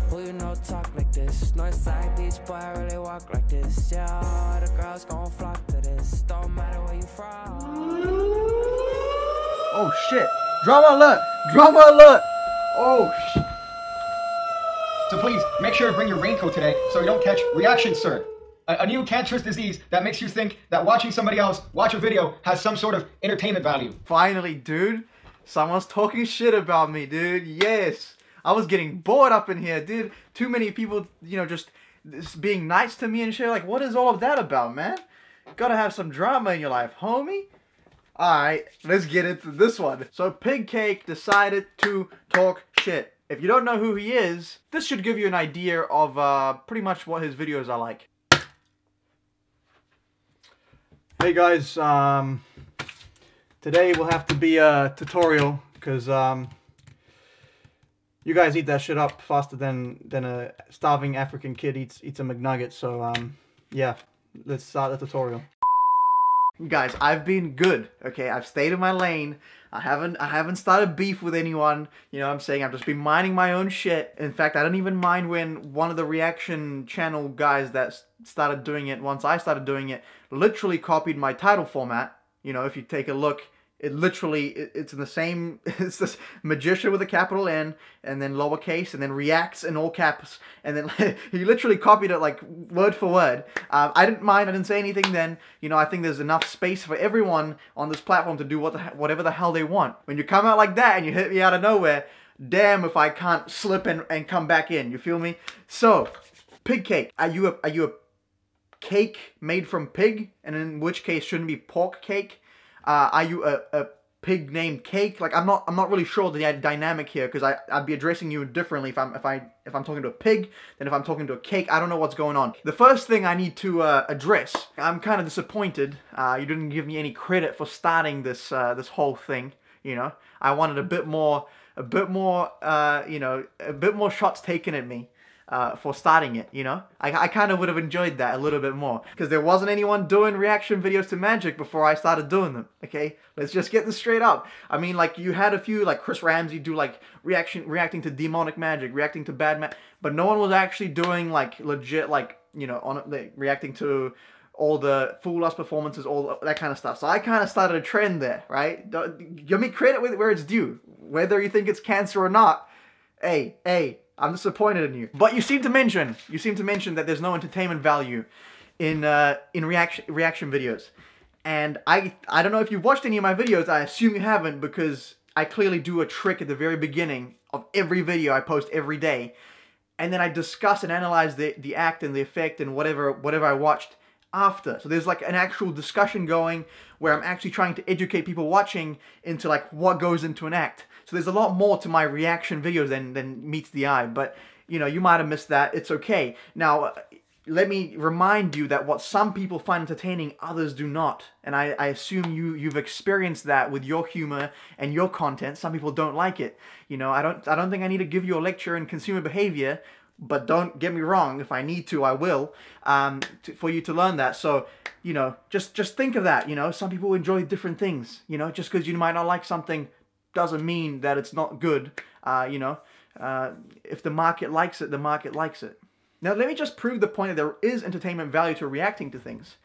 Who you know talk like this? Northside Beach boy, I really walk like this. Yeah, all the girls gon' flock to this. Don't matter where you from. Oh shit! Drama alert! Drama alert! Oh shit! So please, make sure to bring your raincoat today so you don't catch reaction sir. A new cancerous disease that makes you think that watching somebody else watch a video has some sort of entertainment value. Finally, dude. Someone's talking shit about me, dude. Yes. I was getting bored up in here, dude. Too many people, you know, just being nice to me and shit. Like, what is all of that about, man? Gotta have some drama in your life, homie. Alright, let's get into this one. So, Pigcake decided to talk shit. If you don't know who he is, this should give you an idea of pretty much what his videos are like. Hey guys, today will have to be a tutorial because you guys eat that shit up faster than a starving African kid eats a McNugget. So yeah, let's start the tutorial. Guys, I've been good, okay? I've stayed in my lane. I haven't started beef with anyone. You know what I'm saying? I've just been minding my own shit. In fact, I don't even mind when one of the reaction channel guys that started doing it once I started doing it literally copied my title format. You know, if you take a look, it literally, it's in the same, it's this magician with a capital N, and then lowercase, and then reacts in all caps, and then he literally copied it like word for word. I didn't mind, I didn't say anything then. You know, I think there's enough space for everyone on this platform to do whatever the hell they want. When you come out like that and you hit me out of nowhere, damn if I can't slip and come back in, you feel me? So, Pigcake, are you a cake made from pig? And in which case shouldn't be pork cake? Are you a pig named Cake? Like, I'm not really sure the dynamic here, because I'd be addressing you differently if I'm talking to a pig than if I'm talking to a cake. I don't know what's going on. The first thing I need to address, I'm kind of disappointed. You didn't give me any credit for starting this this whole thing. You know, I wanted a bit more, you know, a bit more shots taken at me. For starting it, you know? I kind of would have enjoyed that a little bit more. Because there wasn't anyone doing reaction videos to magic before I started doing them, okay? Let's just get this straight up. I mean, like, you had a few, like Chris Ramsey do, like, reacting to demonic magic, reacting to bad magic, but no one was actually doing, like, legit, like, you know, reacting to all the Fool Us performances, all that kind of stuff. So I kind of started a trend there, right? Give me credit where it's due. Whether you think it's cancer or not, hey, I'm disappointed in you. But you seem to mention that there's no entertainment value in reaction videos. And I don't know if you've watched any of my videos. I assume you haven't, because I clearly do a trick at the very beginning of every video I post every day. And then I discuss and analyze the act and the effect and whatever I watched after. So there's like an actual discussion going where I'm actually trying to educate people watching into like what goes into an act. So there's a lot more to my reaction videos than meets the eye, but you know, you might have missed that. It's okay. Now, let me remind you that what some people find entertaining, others do not. And I assume you've experienced that with your humor and your content. Some people don't like it. You know, I don't think I need to give you a lecture in consumer behavior, but don't get me wrong, if I need to, I will, for you to learn that. So, you know, just think of that, you know. Some people enjoy different things, you know. Just because you might not like something doesn't mean that it's not good, you know. If the market likes it, the market likes it. Now, let me just prove the point that there is entertainment value to reacting to things.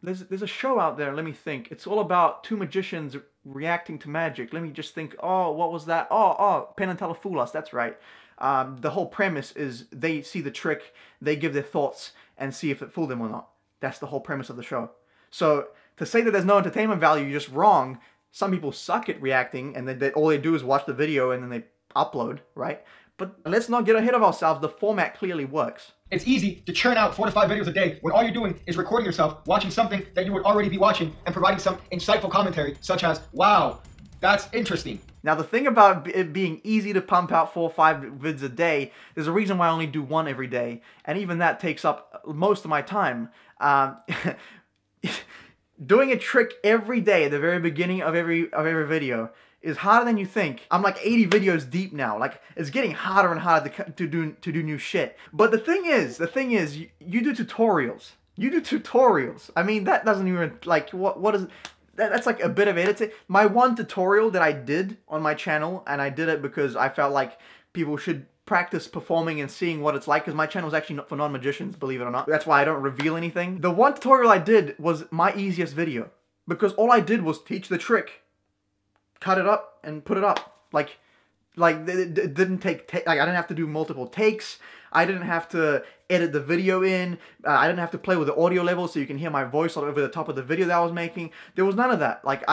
There's a show out there, let me think. It's all about two magicians reacting to magic. Let me just think, oh, what was that? Oh, Penn and Teller Fool Us, that's right. The whole premise is they see the trick, they give their thoughts, and see if it fooled them or not. That's the whole premise of the show. So, to say that there's no entertainment value, you're just wrong. Some people suck at reacting, and all they do is watch the video and then they upload, right? But let's not get ahead of ourselves. The format clearly works. It's easy to churn out 4 to 5 videos a day when all you're doing is recording yourself, watching something that you would already be watching, and providing some insightful commentary, such as, wow, that's interesting. Now, the thing about it being easy to pump out 4 or 5 vids a day, there's a reason why I only do 1 every day, and even that takes up most of my time. Doing a trick every day at the very beginning of every video is harder than you think. I'm like 80 videos deep now. Like, it's getting harder and harder to do new shit. But the thing is, you do tutorials. You do tutorials. I mean, that doesn't even, like, what is... That's like a bit of editing. My one tutorial that I did on my channel, and I did it because I felt like people should practice performing and seeing what it's like, because my channel is actually not for non-magicians, believe it or not. That's why I don't reveal anything. The one tutorial I did was my easiest video, because all I did was teach the trick, cut it up, and put it up. Like it didn't take, like I didn't have to do multiple takes. I didn't have to edit the video in. I didn't have to play with the audio level so you can hear my voice all over the top of the video that I was making. There was none of that. Like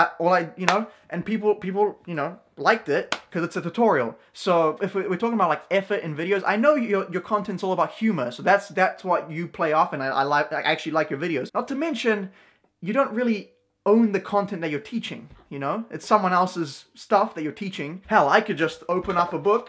you know, and people, you know, liked it because it's a tutorial. So if we're talking about like effort in videos, I know your content's all about humor. So that's what you play off, and I actually like your videos. Not to mention, you don't really own the content that you're teaching, you know? It's someone else's stuff that you're teaching. Hell, I could just open up a book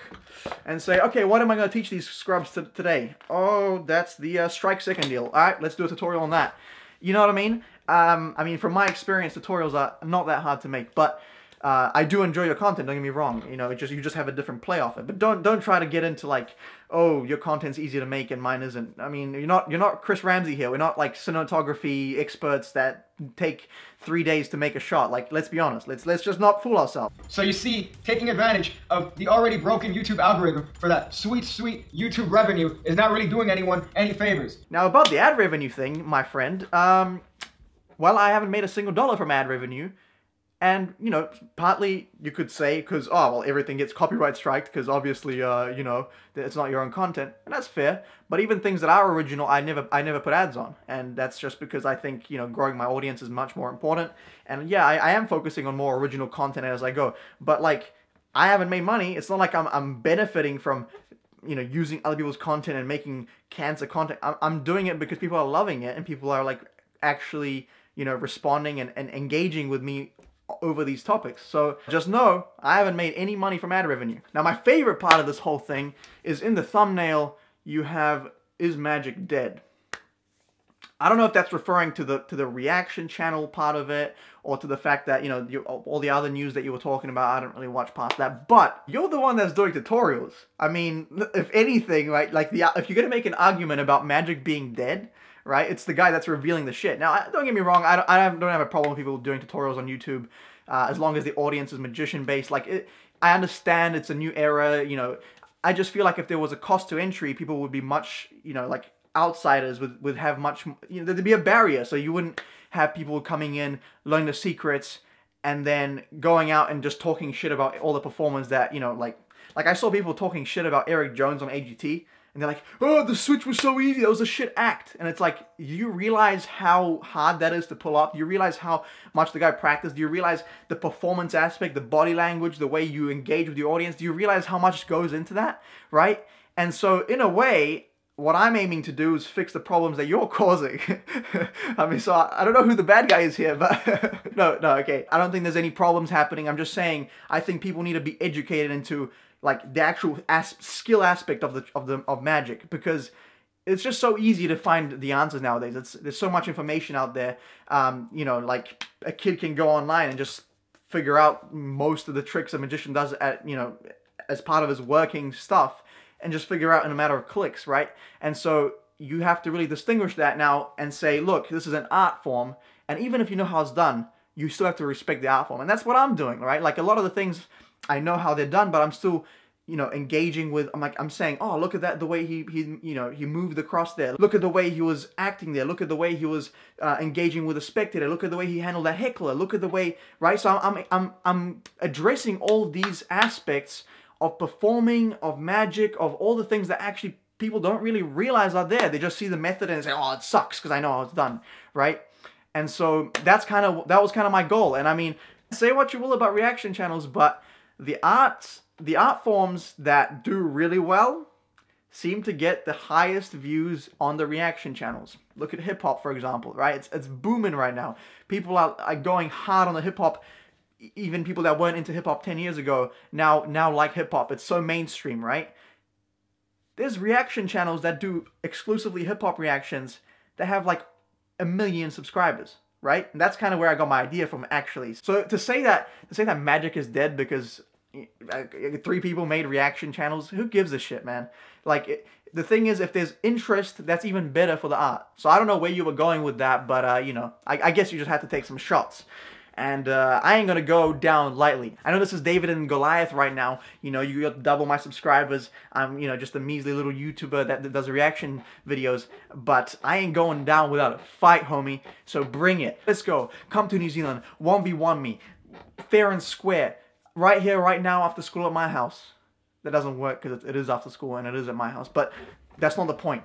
and say, okay, what am I going to teach these scrubs today? Oh, that's the strike second deal. All right, let's do a tutorial on that. You know what I mean? From my experience, tutorials are not that hard to make, but I do enjoy your content, don't get me wrong. You know, you just have a different play off it. But don't try to get into like, oh, your content's easy to make and mine isn't. I mean, you're not Chris Ramsey here. We're not like cinematography experts that take 3 days to make a shot. Like, let's be honest. Let's just not fool ourselves. So you see, taking advantage of the already broken YouTube algorithm for that sweet, sweet YouTube revenue is not really doing anyone any favors. Now about the ad revenue thing, my friend, well, I haven't made a single dollar from ad revenue. And, you know, partly you could say, because, oh, well, everything gets copyright striked, because obviously, you know, it's not your own content. And that's fair. But even things that are original, I never put ads on. And that's just because I think, you know, growing my audience is much more important. And yeah, I am focusing on more original content as I go. But, like, I haven't made money. It's not like I'm benefiting from, you know, using other people's content and making cancer content. I'm doing it because people are loving it. And people are, like, actually, you know, responding and engaging with me over these topics. So just know I haven't made any money from ad revenue. Now my favorite part of this whole thing is in the thumbnail you have, is magic dead? I don't know if that's referring to the reaction channel part of it, or to the fact that, you know, all the other news that you were talking about, I don't really watch past that. But you're the one that's doing tutorials. I mean, if anything, right, like if you're gonna make an argument about magic being dead, right? It's the guy that's revealing the shit. Now, don't get me wrong. I don't have a problem with people doing tutorials on YouTube, as long as the audience is magician-based. Like, I understand it's a new era. You know, I just feel like if there was a cost to entry, people would be much, you know, like outsiders would have much. You know, there'd be a barrier, so you wouldn't have people coming in, learning the secrets, and then going out and just talking shit about all the performers that, you know, like I saw people talking shit about Eric Jones on AGT. And they're like, oh, the switch was so easy. That was a shit act. And it's like, you realize how hard that is to pull off? Do you realize how much the guy practiced? Do you realize the performance aspect, the body language, the way you engage with your audience? Do you realize how much goes into that, right? And so, in a way, what I'm aiming to do is fix the problems that you're causing. I mean, so I don't know who the bad guy is here, but no, okay. I don't think there's any problems happening. I'm just saying, I think people need to be educated into like the actual skill aspect of magic, because it's just so easy to find the answers nowadays. There's so much information out there. You know, like a kid can go online and just figure out most of the tricks a magician does at, you know, as part of his working stuff, and just figure out in a matter of clicks, right? And so you have to really distinguish that now and say, look, this is an art form, and even if you know how it's done, you still have to respect the art form. And that's what I'm doing, right? Like a lot of the things, I know how they're done, but I'm still, you know, engaging with, I'm saying, oh, look at that, the way he you know, he moved across there. Look at the way he was acting there. Look at the way he was engaging with a spectator. Look at the way he handled that heckler. Look at the way, right? So I'm addressing all these aspects of performing, of magic, of all the things that actually people don't really realize are there. They just see the method and say, oh, it sucks because I know how it's done, right? And so that was kind of my goal. And I mean, say what you will about reaction channels, but the art forms that do really well seem to get the highest views on the reaction channels. Look at hip hop, for example, right? It's booming right now. People are going hard on the hip hop. Even people that weren't into hip hop 10 years ago now like hip hop. It's so mainstream, right? There's reaction channels that do exclusively hip hop reactions that have like 1 million subscribers, right? And that's kind of where I got my idea from, actually. So to say that magic is dead because 3 people made reaction channels, who gives a shit, man? Like, the thing is, if there's interest, that's even better for the art. So I don't know where you were going with that, but you know, I guess you just have to take some shots. and I ain't gonna go down lightly. I know this is David and Goliath right now. You know, you got double my subscribers. I'm, you know, just a measly little YouTuber that does reaction videos, but I ain't going down without a fight, homie. So bring it. Let's go. Come to New Zealand. 1v1 me. Fair and square. Right here, right now, after school at my house. That doesn't work because it is after school and it is at my house, but that's not the point.